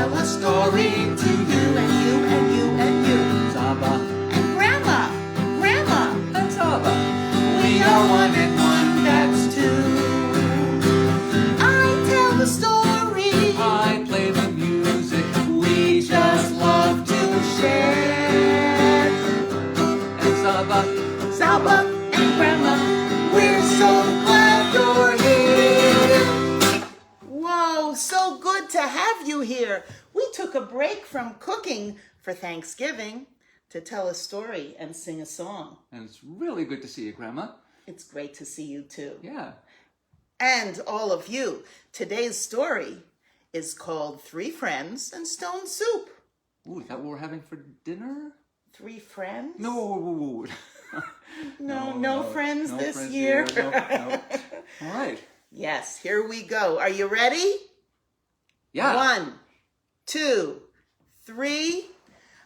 tell a story to you and you and you and you. Zabba And Gramma, Gramma and Zabba. We are one and one, that's two. I tell the story, I play the music. we just love to share. And Zabba, Zabba and Gramma, we're so glad you're here. Whoa, so good to have you here. We took a break from cooking for Thanksgiving to tell a story and sing a song. and it's really good to see you, Grandma. It's great to see you too. Yeah. And all of you. Today's story is called Three Friends and Stone Soup. Ooh, is that what we're having for dinner? Three friends? No. No friends no this friends year. here. No. All right. Yes, here we go. Are you ready? Yeah. 1, 2, 3.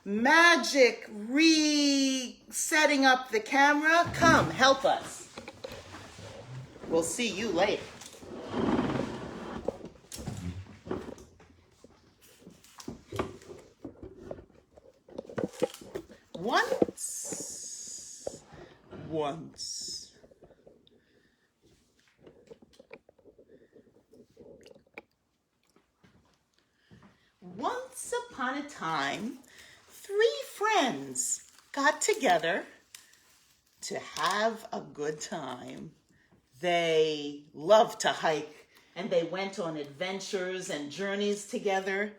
Magic setting up the camera. Come, help us. We'll see you later. Once. Once upon a time, 3 friends got together to have a good time. They loved to hike and they went on adventures and journeys together.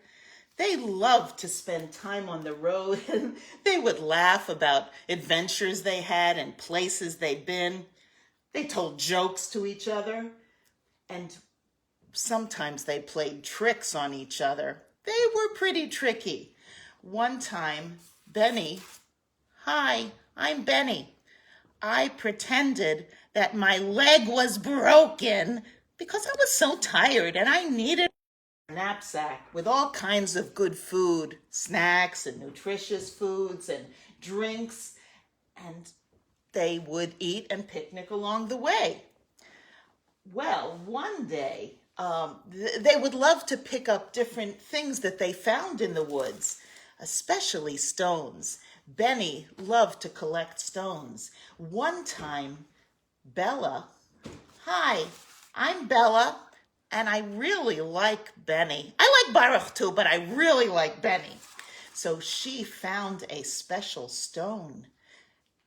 They loved to spend time on the road and they would laugh about adventures they had and places they'd been. They told jokes to each other and sometimes they played tricks on each other. They were pretty tricky. One time, Benny, hi, I'm Benny. I pretended that my leg was broken because I was so tired and I needed a knapsack with all kinds of good food, snacks and nutritious foods and drinks, and they would eat and picnic along the way. Well, one day, they would love to pick up different things that they found in the woods, especially stones. Benny loved to collect stones. One time, Bella, hi, I'm Bella, and I really like Benny. I like Baruch too, but I really like Benny. So she found a special stone,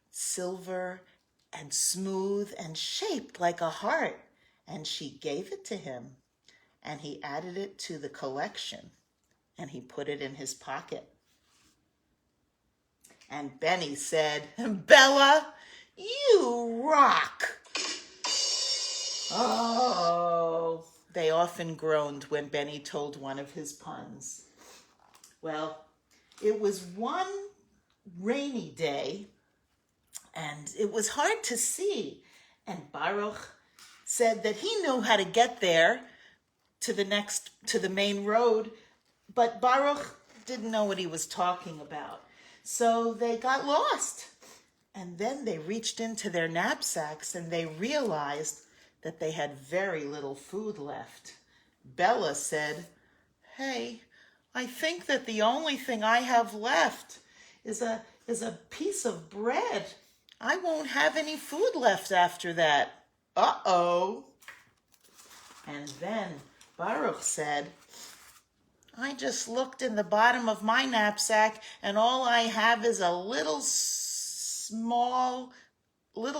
silver and smooth and shaped like a heart, and she gave it to him. And he added it to the collection, and he put it in his pocket. And Benny said, Bella, you rock. Oh, they often groaned when Benny told one of his puns. Well, it was one rainy day, and it was hard to see. And Baruch said that he knew how to get there to the main road, but Baruch didn't know what he was talking about. So they got lost. And then they reached into their knapsacks and they realized that they had very little food left. Bella said, hey, I think that the only thing I have left is a piece of bread. I won't have any food left after that. Uh-oh. And then Baruch said, I just looked in the bottom of my knapsack and all I have is a little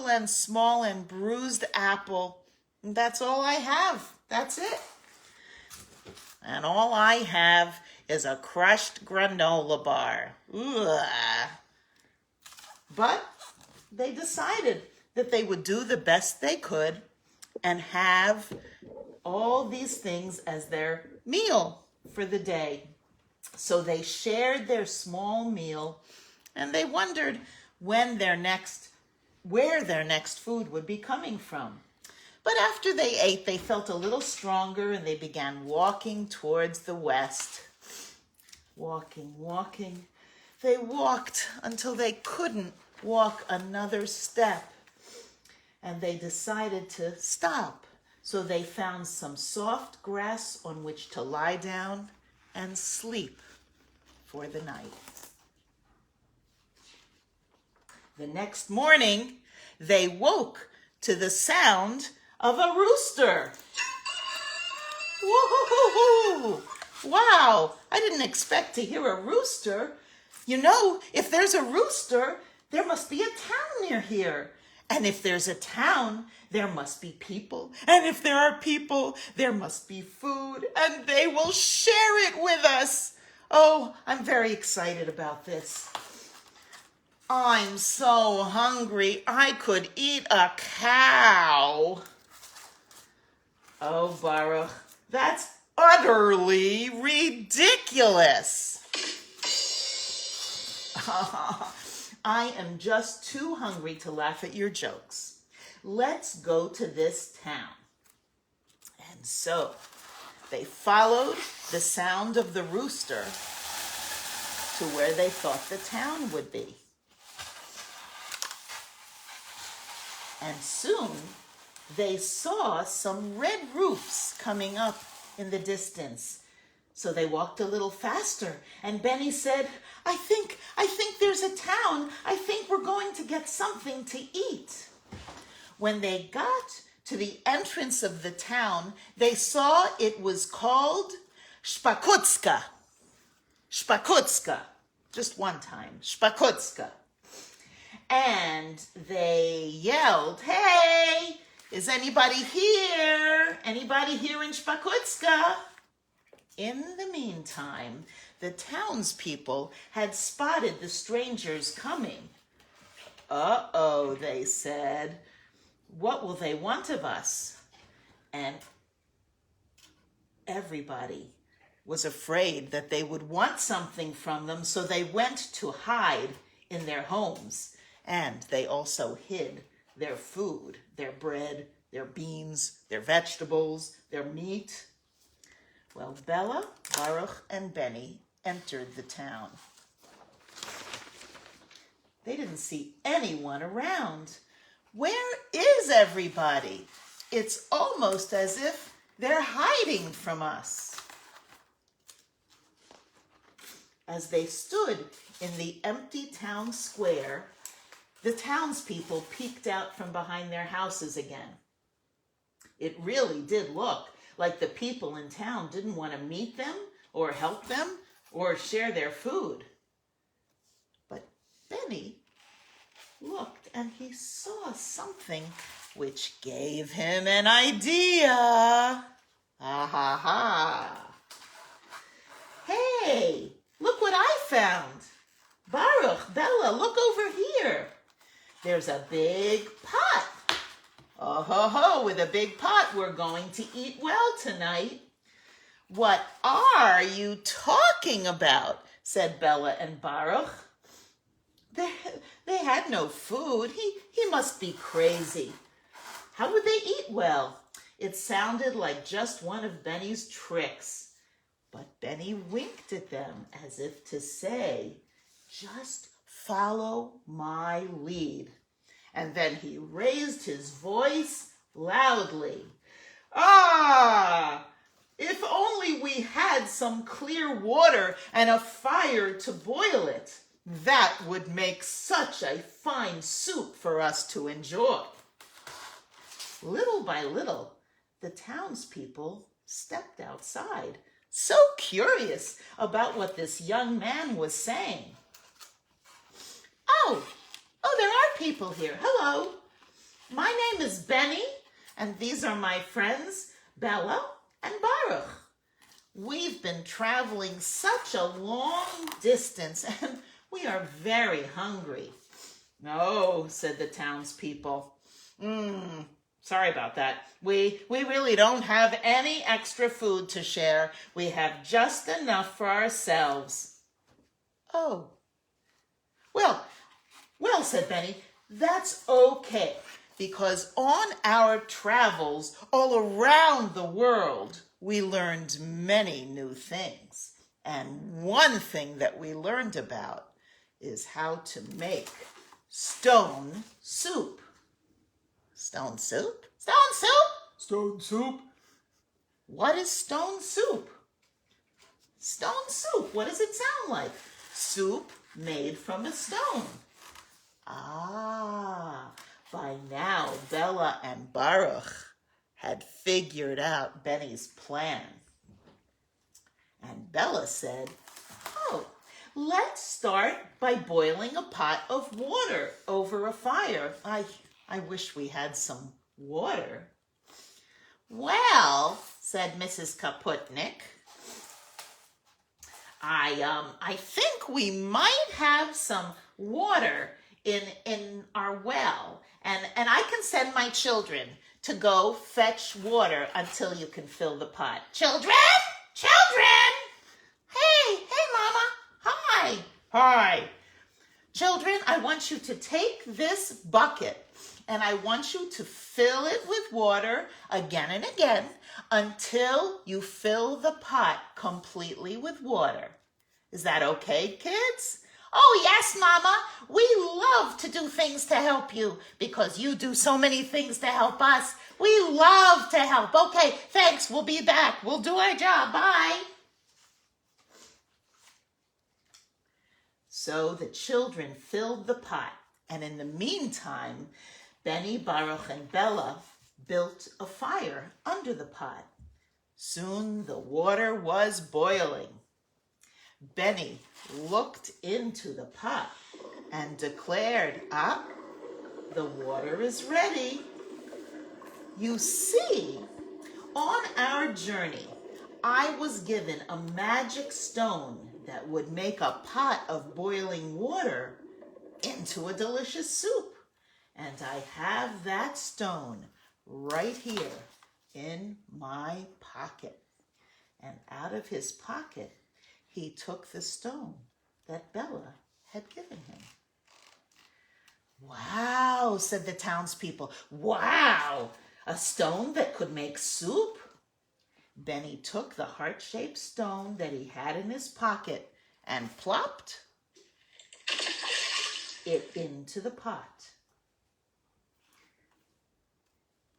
and small and bruised apple. And that's all I have. That's it. And all I have is a crushed granola bar. Ugh. But they decided that they would do the best they could and have all these things as their meal for the day. So they shared their small meal and they wondered where their next food would be coming from. But after they ate, they felt a little stronger and they began walking towards the west. Walking. They walked until they couldn't walk another step. And they decided to stop. So they found some soft grass on which to lie down and sleep for the night. The next morning, they woke to the sound of a rooster. Woo-hoo-hoo-hoo! Wow, I didn't expect to hear a rooster. You know, if there's a rooster, there must be a town near here. And if there's a town, there must be people. And if there are people, there must be food. And they will share it with us. Oh, I'm very excited about this. I'm so hungry, I could eat a cow. Oh, Baruch, that's utterly ridiculous. I am just too hungry to laugh at your jokes. Let's go to this town. And so they followed the sound of the rooster to where they thought the town would be. And soon they saw some red roofs coming up in the distance. So they walked a little faster, and Benny said, I think there's a town. I think we're going to get something to eat. When they got to the entrance of the town, they saw it was called Shpakutska. Shpakutska. Just one time. Shpakutska. And they yelled, hey, is anybody here? Anybody here in Shpakutska? In the meantime, the townspeople had spotted the strangers coming. Uh-oh, they said. What will they want of us? And everybody was afraid that they would want something from them, so they went to hide in their homes. And they also hid their food, their bread, their beans, their vegetables, their meat. Well, Bella, Baruch, and Benny entered the town. They didn't see anyone around. Where is everybody? It's almost as if they're hiding from us. As they stood in the empty town square, the townspeople peeked out from behind their houses again. It really did look like the people in town didn't want to meet them or help them or share their food. But Benny looked and he saw something which gave him an idea. Ha ha ha. Hey, look what I found. Baruch, Bella, look over here. There's a big pot. Oh ho ho, with a big pot we're going to eat well tonight. What are you talking about? Said Bella and Baruch. They had no food. He must be crazy. How would they eat well? It sounded like just one of Benny's tricks. But Benny winked at them as if to say, just follow my lead. And then he raised his voice loudly. Ah! If only we had some clear water and a fire to boil it. That would make such a fine soup for us to enjoy. Little by little, the townspeople stepped outside, so curious about what this young man was saying. Oh, there are people here. Hello. My name is Benny, and these are my friends, Bella and Baruch. We've been traveling such a long distance, and we are very hungry. No, said the townspeople. Sorry about that. We really don't have any extra food to share. We have just enough for ourselves. Oh. Well, said Benny, that's okay, because on our travels all around the world, we learned many new things. And one thing that we learned about is how to make stone soup. Stone soup? Stone soup? Stone soup? What is stone soup? Stone soup. What does it sound like? Soup made from a stone. Ah, by now Bella and Baruch had figured out Benny's plan. And Bella said, oh, let's start by boiling a pot of water over a fire. I wish we had some water. Well, said Mrs. Kaputnik, I think we might have some water in our well, and I can send my children to go fetch water until you can fill the pot. Children! Children! Hey, Mama. Hi. Hi. Children, I want you to take this bucket and I want you to fill it with water again and again until you fill the pot completely with water. Is that okay, kids? Oh, yes, Mama. We love to do things to help you because you do so many things to help us. We love to help. Okay, thanks. We'll be back. We'll do our job. Bye. So the children filled the pot, and in the meantime, Benny, Baruch, and Bella built a fire under the pot. Soon the water was boiling. Benny looked into the pot and declared, the water is ready. You see, on our journey, I was given a magic stone that would make a pot of boiling water into a delicious soup. And I have that stone right here in my pocket. And out of his pocket, he took the stone that Bella had given him. Wow, said the townspeople. Wow, a stone that could make soup? Benny took the heart-shaped stone that he had in his pocket and plopped it into the pot.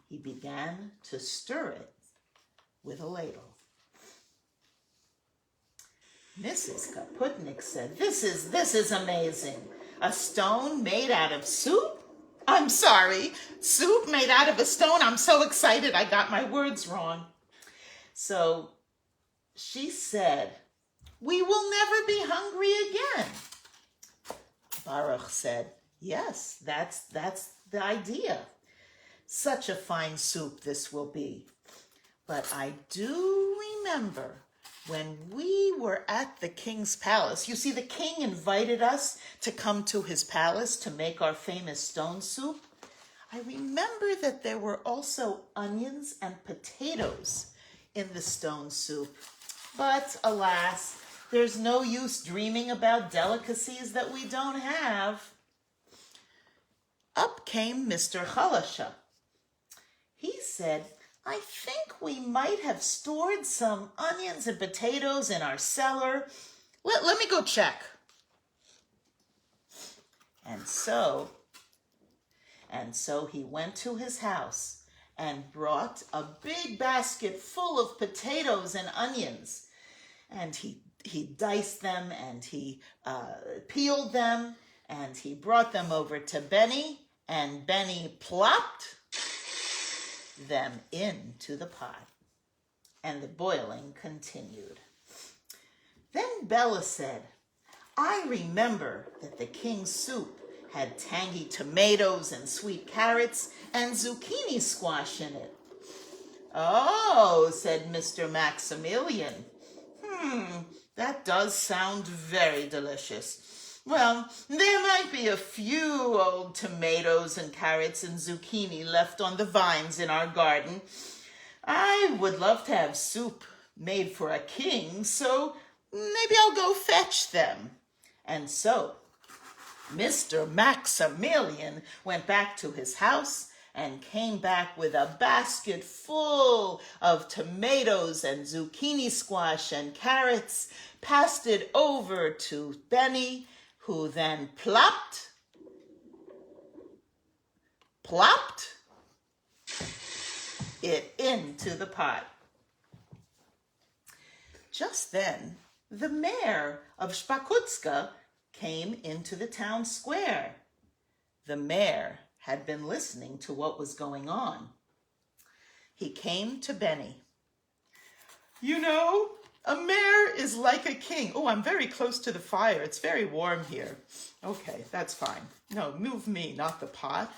He began to stir it with a ladle. Mrs. Kaputnik said, This is amazing. A stone made out of soup? I'm sorry, soup made out of a stone? I'm so excited I got my words wrong. So she said, we will never be hungry again. Baruch said, yes, that's the idea. Such a fine soup this will be. But I do remember when we were at the king's palace. You see, the king invited us to come to his palace to make our famous stone soup. I remember that there were also onions and potatoes in the stone soup. But alas, there's no use dreaming about delicacies that we don't have. Up came Mr. Chalasha. He said, I think we might have stored some onions and potatoes in our cellar. Let me go check. And so he went to his house and brought a big basket full of potatoes and onions. And he diced them and he peeled them and he brought them over to Benny, and Benny plopped them into the pot, and the boiling continued. Then Bella said, I remember that the king's soup had tangy tomatoes and sweet carrots and zucchini squash in it. Oh, said Mr. Maximilian. That does sound very delicious. Well, there might be a few old tomatoes and carrots and zucchini left on the vines in our garden. I would love to have soup made for a king, so maybe I'll go fetch them. And so Mr. Maximilian went back to his house and came back with a basket full of tomatoes and zucchini squash and carrots, passed it over to Benny, who then plopped it into the pot. Just then, the mayor of Spakutska came into the town square. The mayor had been listening to what was going on. He came to Benny. You know, a mayor is like a king. Oh, I'm very close to the fire. It's very warm here. Okay, that's fine. No, move me, not the pot.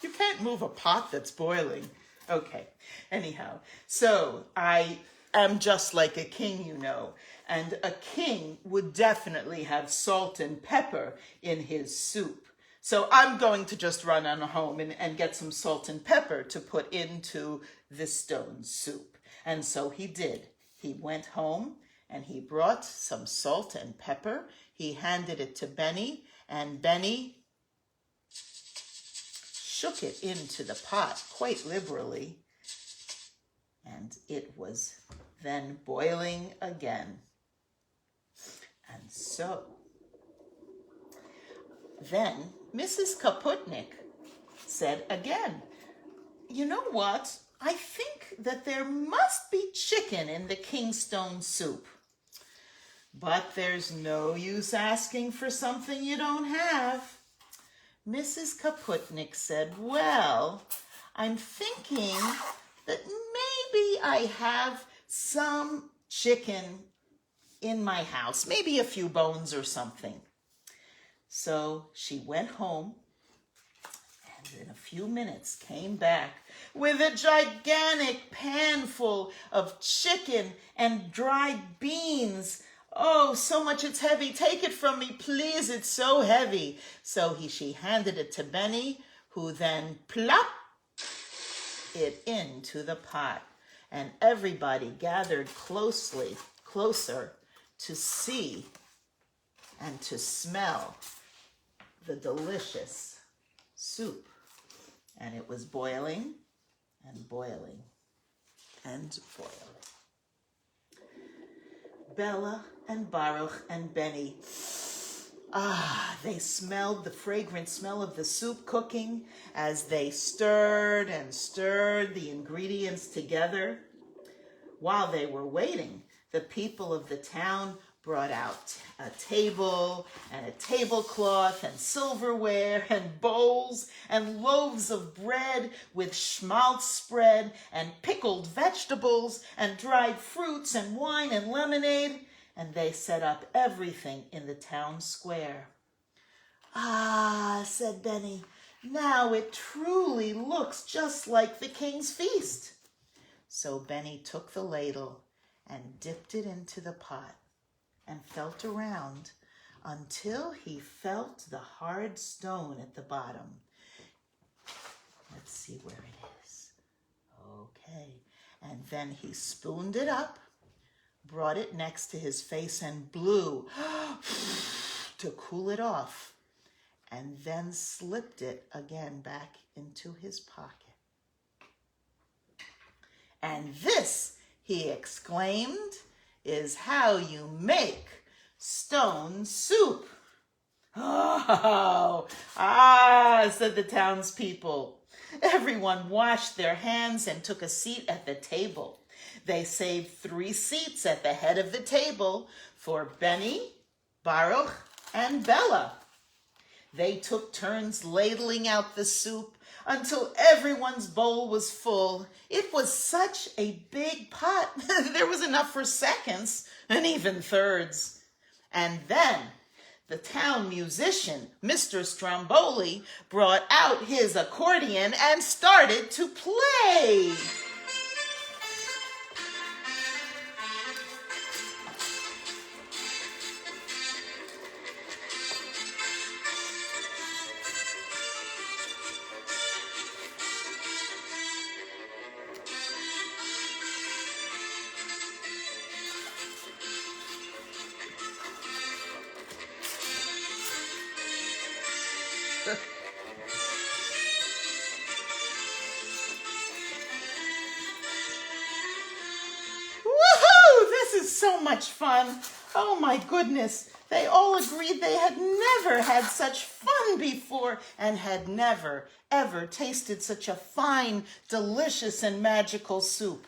You can't move a pot that's boiling. Okay, anyhow, so I am just like a king, you know, and a king would definitely have salt and pepper in his soup. So I'm going to just run on home and get some salt and pepper to put into the stone soup. And so he did. He went home and he brought some salt and pepper. He handed it to Benny, and Benny shook it into the pot quite liberally, and it was then boiling again. And so then Mrs. Kaputnik said again, you know what? I think that there must be chicken in the Kingstone soup. But there's no use asking for something you don't have. Mrs. Kaputnik said, well, I'm thinking that maybe I have some chicken in my house, maybe a few bones or something. So she went home and in a few minutes came back with a gigantic pan full of chicken and dried beans. Oh, so much it's heavy. Take it from me, please. It's so heavy. So she handed it to Benny, who then plopped it into the pot. And everybody gathered closer to see and to smell the delicious soup. And it was boiling and boiling and boiling. Bella and Baruch and Benny, they smelled the fragrant smell of the soup cooking as they stirred and stirred the ingredients together. While they were waiting, the people of the town brought out a table and a tablecloth and silverware and bowls and loaves of bread with schmaltz spread and pickled vegetables and dried fruits and wine and lemonade, and they set up everything in the town square. Ah, said Benny, now it truly looks just like the king's feast. So Benny took the ladle and dipped it into the pot and felt around until he felt the hard stone at the bottom. Let's see where it is. Okay. And then he spooned it up, brought it next to his face and blew to cool it off, and then slipped it again back into his pocket. And this, he exclaimed, is how you make stone soup. Oh, said the townspeople. Everyone washed their hands and took a seat at the table. They saved 3 seats at the head of the table for Benny, Baruch, and Bella. They took turns ladling out the soup until everyone's bowl was full. It was such a big pot. There was enough for seconds and even thirds. And then the town musician, Mr. Stromboli, brought out his accordion and started to play. Woohoo! This is so much fun. Oh my goodness. They all agreed they had never had such fun before and had never, ever tasted such a fine, delicious, and magical soup.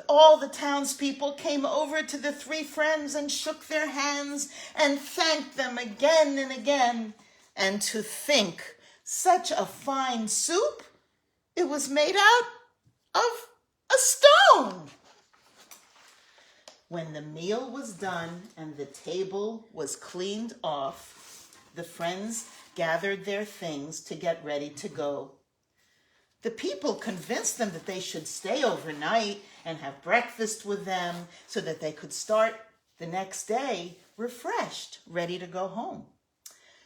All the townspeople came over to the three friends and shook their hands and thanked them again and again. And to think, such a fine soup, it was made out of a stone. When the meal was done and the table was cleaned off, the friends gathered their things to get ready to go. The people convinced them that they should stay overnight and have breakfast with them so that they could start the next day refreshed, ready to go home.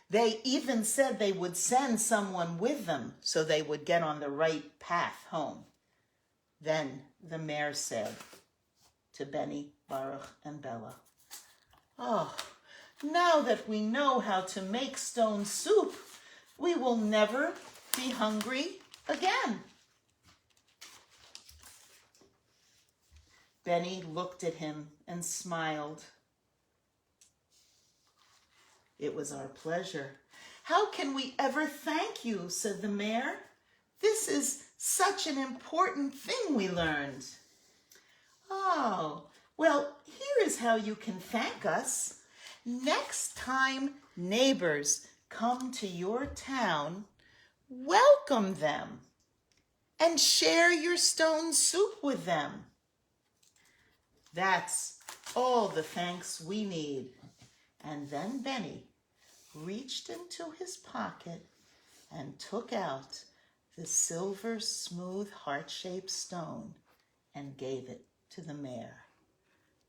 They even said they would send someone with them so they would get on the right path home. Then the mayor said to Benny, Baruch, and Bella, "Oh, now that we know how to make stone soup, we will never be hungry again." Benny looked at him and smiled. "It was our pleasure. How can we ever thank you?" said the mayor. "This is such an important thing we learned." "Oh, well, here is how you can thank us. Next time neighbors come to your town, welcome them and share your stone soup with them. That's all the thanks we need." And then Benny reached into his pocket and took out the silver, smooth, heart-shaped stone and gave it to the mayor.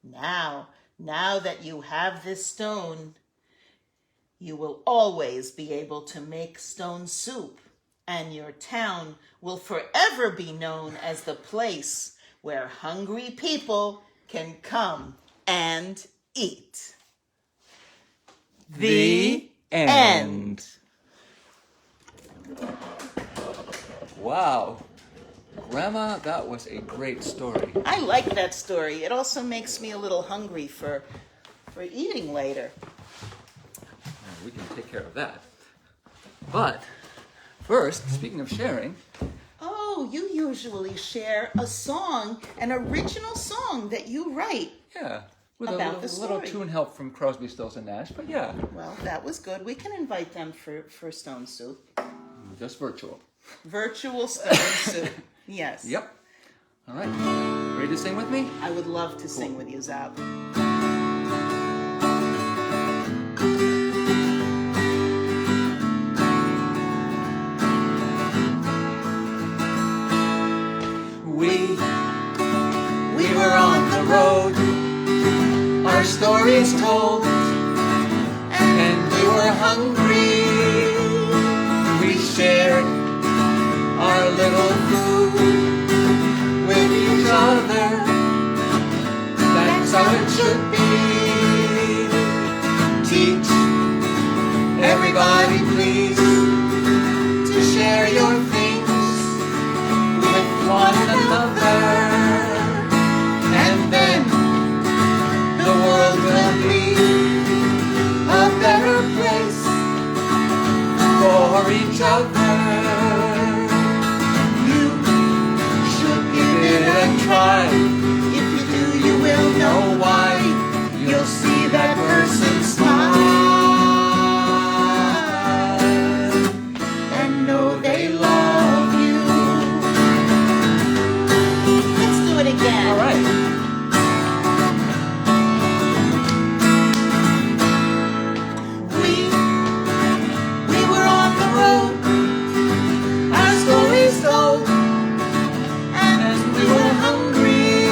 Now that you have this stone, you will always be able to make stone soup, and your town will forever be known as the place where hungry people can come and eat. The end. Wow. Grandma, that was a great story. I like that story. It also makes me a little hungry for eating later. We can take care of that. But first, speaking of sharing. Oh, you usually share a song, an original song that you write. Yeah. With About a the little story. tune help from Crosby, Stills, and Nash. But yeah, Well, that was good. We can invite them for stone soup. just virtual. Virtual stone soup. Yes. Yep. All right. Ready to sing with me? I would love to sing with you, Zab. We were on the road, our stories told, and we were hungry. We shared our little food with each other. That's how it should be. Teach everybody, please, to share your things with one another. And then the world will be a better place for each other. You should give it a try. If you do, you will know why. You'll see that person smile and know they love you. Let's do it again. All right. We were on the road, our stories told, and we were hungry.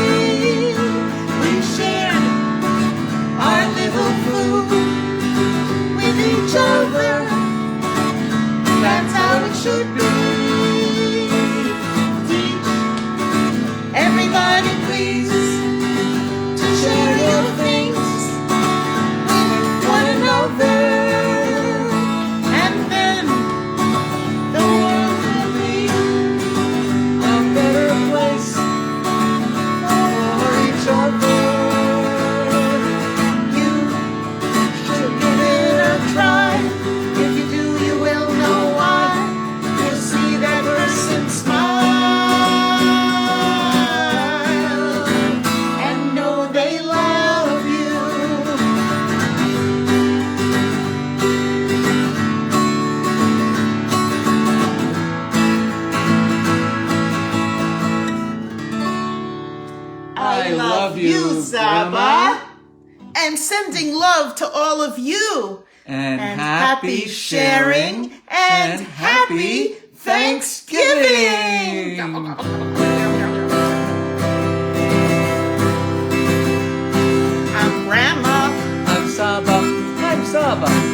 and sending love to all of you. And happy sharing and happy Thanksgiving! I'm Grandma. I'm Zabba. I'm Zabba.